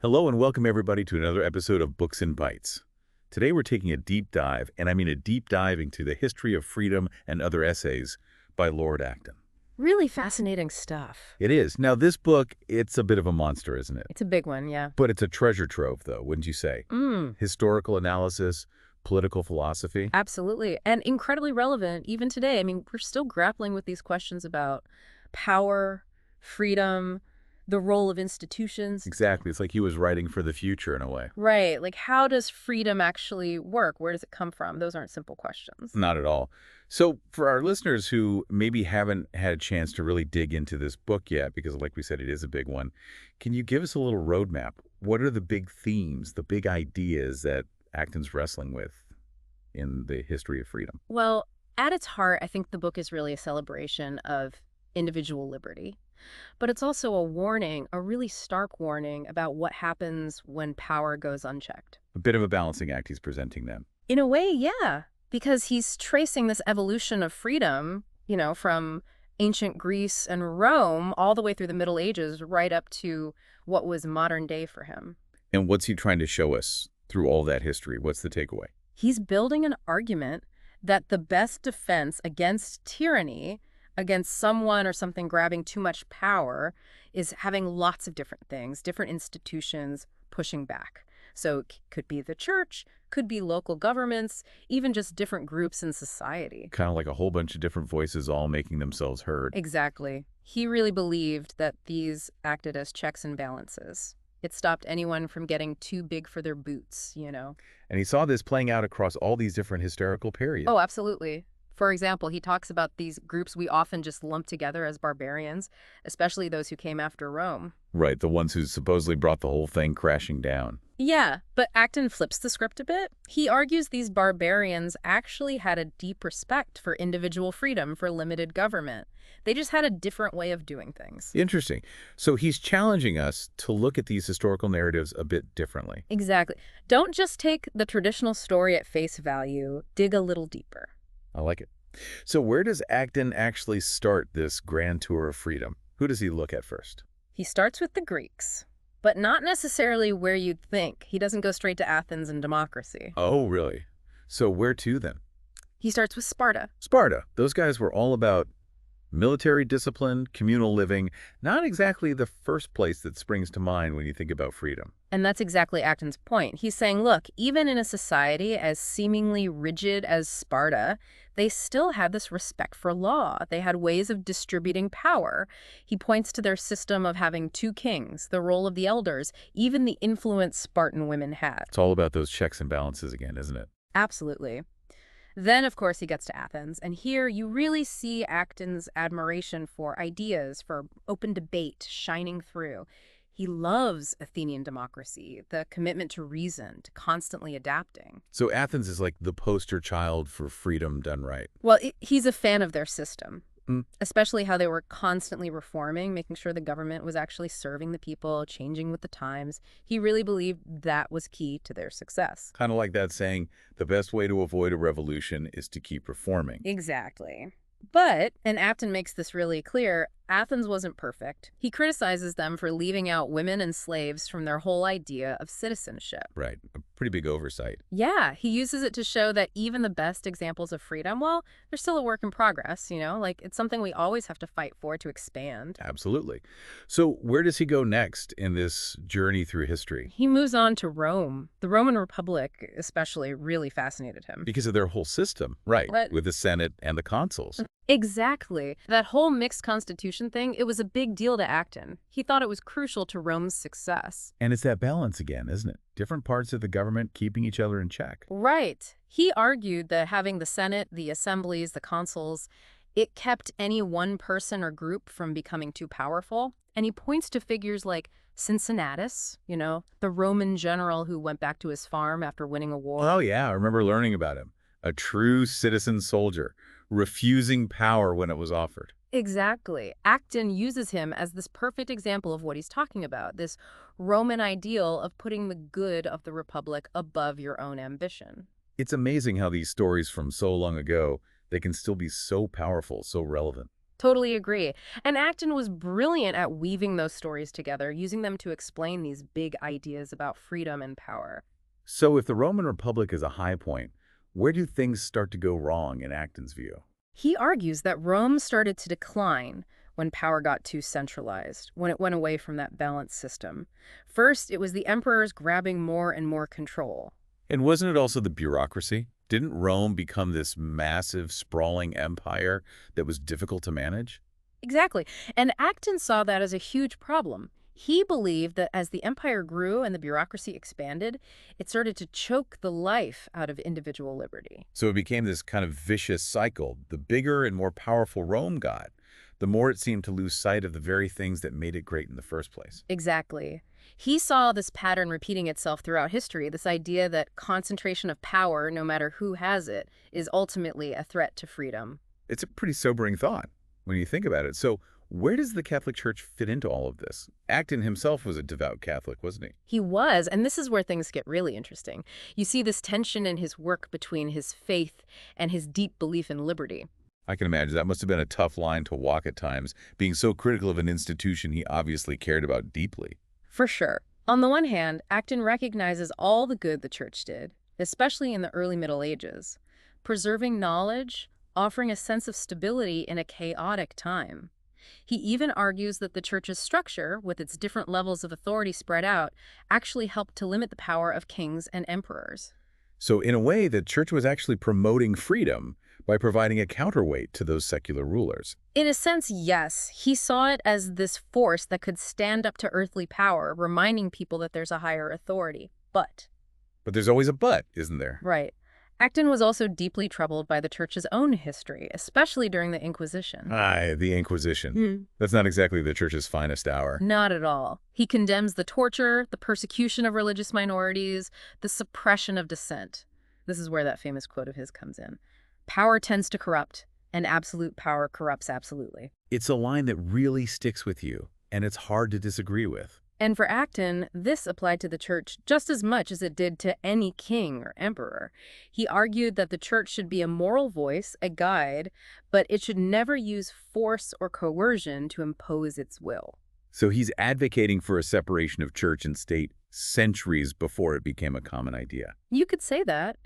Hello and welcome everybody to another episode of Books and Bytes. Today we're taking a deep dive, and I mean a deep dive into the history of freedom and other essays by Lord Acton. Really fascinating stuff. It is. Now this book, it's a bit of a monster, isn't it? It's a big one, yeah. But it's a treasure trove though, wouldn't you say? Historical analysis, political philosophy. Absolutely. And incredibly relevant even today. I mean, we're still grappling with these questions about power, freedom, the role of institutions. Exactly. It's like he was writing for the future in a way. Right. Like, how does freedom actually work? Where does it come from? Those aren't simple questions. Not at all. So for our listeners who maybe haven't had a chance to really dig into this book yet, because like we said, it is a big one, can you give us a little roadmap? What are the big themes, the big ideas that Acton's wrestling with in the history of freedom? Well, at its heart, I think the book is really a celebration of individual liberty. But it's also a warning, a really stark warning about what happens when power goes unchecked. A bit of a balancing act he's presenting then. In a way, yeah, because he's tracing this evolution of freedom, from ancient Greece and Rome all the way through the Middle Ages, right up to what was modern day for him. And what's he trying to show us through all that history? What's the takeaway? He's building an argument that the best defense against tyranny, against someone or something grabbing too much power, is having lots of different things, different institutions pushing back. So it could be the church, could be local governments, even just different groups in society. Kind of like a whole bunch of different voices all making themselves heard. Exactly. He really believed that these acted as checks and balances. It stopped anyone from getting too big for their boots, And he saw this playing out across all these different historical periods. Oh, absolutely. For example, he talks about these groups we often just lump together as barbarians, especially those who came after Rome. Right, the ones who supposedly brought the whole thing crashing down. Yeah, but Acton flips the script a bit. He argues these barbarians actually had a deep respect for individual freedom, for limited government. They just had a different way of doing things. Interesting. So he's challenging us to look at these historical narratives a bit differently. Exactly. Don't just take the traditional story at face value. Dig a little deeper. I like it. So where does Acton actually start this grand tour of freedom? Who does he look at first? He starts with the Greeks, but not necessarily where you'd think. He doesn't go straight to Athens and democracy. Oh, really? So where to then? He starts with Sparta. Sparta. Those guys were all about military discipline, communal living, not exactly the first place that springs to mind when you think about freedom. And that's exactly Acton's point. He's saying, look, even in a society as seemingly rigid as Sparta, they still had this respect for law. They had ways of distributing power. He points to their system of having two kings, the role of the elders, even the influence Spartan women had. It's all about those checks and balances again, isn't it? Absolutely. Then, of course, he gets to Athens, and here you really see Acton's admiration for ideas, for open debate shining through. He loves Athenian democracy, the commitment to reason, to constantly adapting. So Athens is like the poster child for freedom done right. Well, he's a fan of their system, especially how they were constantly reforming, making sure the government was actually serving the people, changing with the times. He really believed that was key to their success. Kind of like that saying, the best way to avoid a revolution is to keep reforming. Exactly. But, and Acton makes this really clear, Athens wasn't perfect. He criticizes them for leaving out women and slaves from their whole idea of citizenship. Right. A pretty big oversight. Yeah, he uses it to show that even the best examples of freedom, well, they're still a work in progress, like it's something we always have to fight for to expand. Absolutely. So where does he go next in this journey through history? He moves on to Rome. The Roman Republic especially really fascinated him. Because of their whole system, right, with the Senate and the consuls. Exactly. That whole mixed constitution thing, it was a big deal to Acton. He thought it was crucial to Rome's success. And it's that balance again, isn't it? Different parts of the government keeping each other in check. Right. He argued that having the Senate, the assemblies, the consuls, it kept any one person or group from becoming too powerful. And he points to figures like Cincinnatus, the Roman general who went back to his farm after winning a war. Oh, yeah. I remember learning about him. A true citizen soldier, refusing power when it was offered. Exactly. Acton uses him as this perfect example of what he's talking about, this Roman ideal of putting the good of the Republic above your own ambition. It's amazing how these stories from so long ago, they can still be so powerful, so relevant. Totally agree. And Acton was brilliant at weaving those stories together, using them to explain these big ideas about freedom and power. So if the Roman Republic is a high point, where do things start to go wrong in Acton's view? He argues that Rome started to decline when power got too centralized, when it went away from that balanced system. First, it was the emperors grabbing more and more control. And wasn't it also the bureaucracy? Didn't Rome become this massive, sprawling empire that was difficult to manage? Exactly. And Acton saw that as a huge problem. He believed that as the empire grew and the bureaucracy expanded, it started to choke the life out of individual liberty. So it became this kind of vicious cycle. The bigger and more powerful Rome got, the more it seemed to lose sight of the very things that made it great in the first place. Exactly. He saw this pattern repeating itself throughout history, this idea that concentration of power, no matter who has it, is ultimately a threat to freedom. It's a pretty sobering thought when you think about it. So where does the Catholic Church fit into all of this? Acton himself was a devout Catholic, wasn't he? He was, and this is where things get really interesting. You see this tension in his work between his faith and his deep belief in liberty. I can imagine that must have been a tough line to walk at times, being so critical of an institution he obviously cared about deeply. For sure. On the one hand, Acton recognizes all the good the church did, especially in the early Middle Ages, preserving knowledge, offering a sense of stability in a chaotic time. He even argues that the church's structure, with its different levels of authority spread out, actually helped to limit the power of kings and emperors. So in a way, the church was actually promoting freedom by providing a counterweight to those secular rulers. In a sense, yes. He saw it as this force that could stand up to earthly power, reminding people that there's a higher authority. But there's always a but, isn't there? right. Acton was also deeply troubled by the church's own history, especially during the Inquisition. Aye, the Inquisition. That's not exactly the church's finest hour. Not at all. He condemns the torture, the persecution of religious minorities, the suppression of dissent. This is where that famous quote of his comes in. Power tends to corrupt, and absolute power corrupts absolutely. It's a line that really sticks with you, and it's hard to disagree with. And for Acton, this applied to the church just as much as it did to any king or emperor. He argued that the church should be a moral voice, a guide, but it should never use force or coercion to impose its will. So he's advocating for a separation of church and state centuries before it became a common idea. You could say that.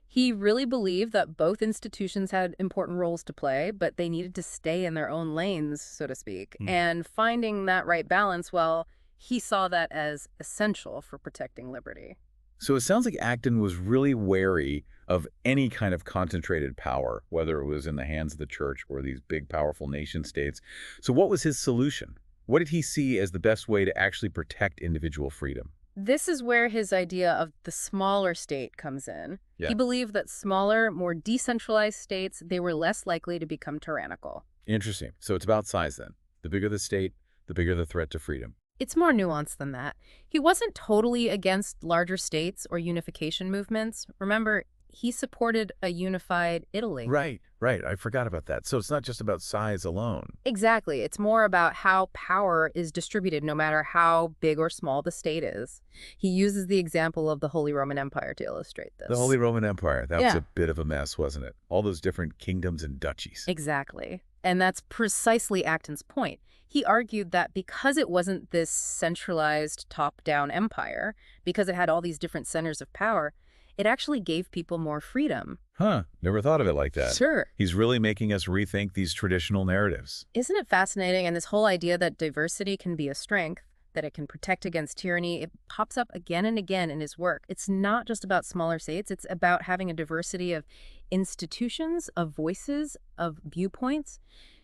He really believed that both institutions had important roles to play, but they needed to stay in their own lanes, so to speak. And finding that right balance, well, he saw that as essential for protecting liberty. So it sounds like Acton was really wary of any kind of concentrated power, whether it was in the hands of the church or these big, powerful nation states. So what was his solution? What did he see as the best way to actually protect individual freedom? This is where his idea of the smaller state comes in. Yeah. He believed that smaller, more decentralized states, they were less likely to become tyrannical. Interesting. So it's about size then. The bigger the state, the bigger the threat to freedom. It's more nuanced than that. He wasn't totally against larger states or unification movements. Remember, he supported a unified Italy. Right. I forgot about that. So it's not just about size alone. Exactly. It's more about how power is distributed, no matter how big or small the state is. He uses the example of the Holy Roman Empire to illustrate this. The Holy Roman Empire. That was Yeah. a bit of a mess, wasn't it? All those different kingdoms and duchies. Exactly. And that's precisely Acton's point. He argued that because it wasn't this centralized top-down empire, because it had all these different centers of power, it actually gave people more freedom. Huh. Never thought of it like that. Sure. He's really making us rethink these traditional narratives. Isn't it fascinating? And this whole idea that diversity can be a strength, that it can protect against tyranny, it pops up again and again in his work. It's not just about smaller states. It's about having a diversity of institutions, of voices, of viewpoints.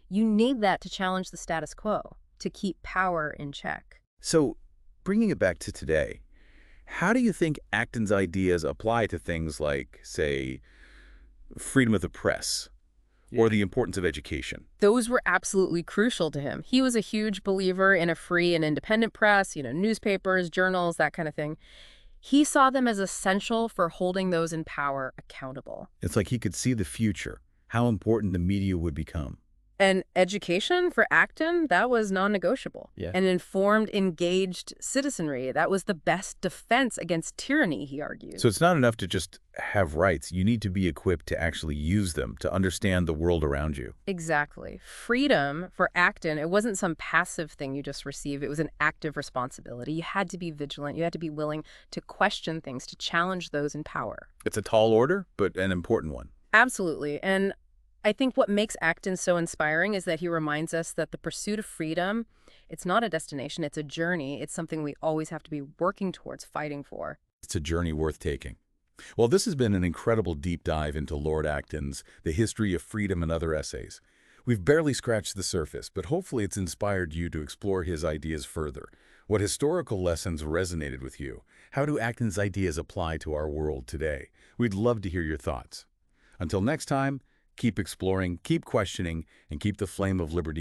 You need that to challenge the status quo, to keep power in check. So, bringing it back to today, how do you think Acton's ideas apply to things like, say, freedom of the press or the importance of education? Those were absolutely crucial to him. He was a huge believer in a free and independent press, newspapers, journals, that kind of thing. He saw them as essential for holding those in power accountable. It's like he could see the future, how important the media would become. And education for Acton, that was non-negotiable. Yeah. An informed, engaged citizenry, that was the best defense against tyranny, he argued. So it's not enough to just have rights, you need to be equipped to actually use them, to understand the world around you. Exactly. Freedom for Acton, it wasn't some passive thing you just receive. It was an active responsibility. You had to be vigilant. You had to be willing to question things, to challenge those in power. It's a tall order, but an important one. Absolutely. And I think what makes Acton so inspiring is that he reminds us that the pursuit of freedom, it's not a destination, it's a journey. It's something we always have to be working towards, fighting for. It's a journey worth taking. Well, this has been an incredible deep dive into Lord Acton's The History of Freedom and Other Essays. We've barely scratched the surface, but hopefully it's inspired you to explore his ideas further. What historical lessons resonated with you? How do Acton's ideas apply to our world today? We'd love to hear your thoughts. Until next time, keep exploring, keep questioning, and keep the flame of liberty